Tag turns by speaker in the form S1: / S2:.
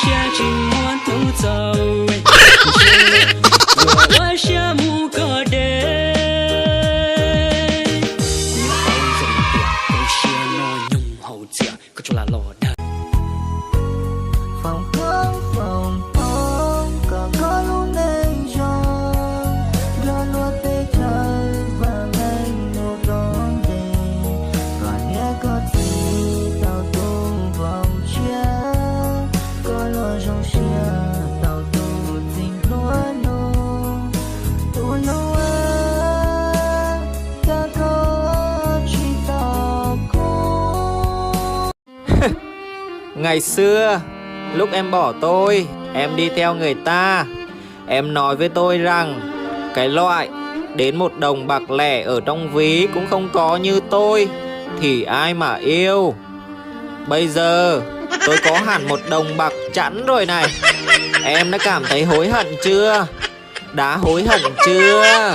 S1: 下今晚偷走，我下木个的。你好人点，我些那用好食，个做啦罗的。
S2: Phòng không có luôn đây rồi rồi luôn tê trời và ngày nụ đón về còn nghe có gì tao tung vào chia có lo trong chia tao tu tình luôn tu nô ta có chỉ tao cô.
S3: Ngày xưa, lúc em bỏ tôi, em đi theo người ta. Em nói với tôi rằng cái loại đến 1 đồng bạc lẻ ở trong ví cũng không có như tôi thì ai mà yêu. Bây giờ tôi có hẳn 1 đồng bạc chẵn rồi này. Em đã cảm thấy hối hận chưa? Đã hối hận chưa?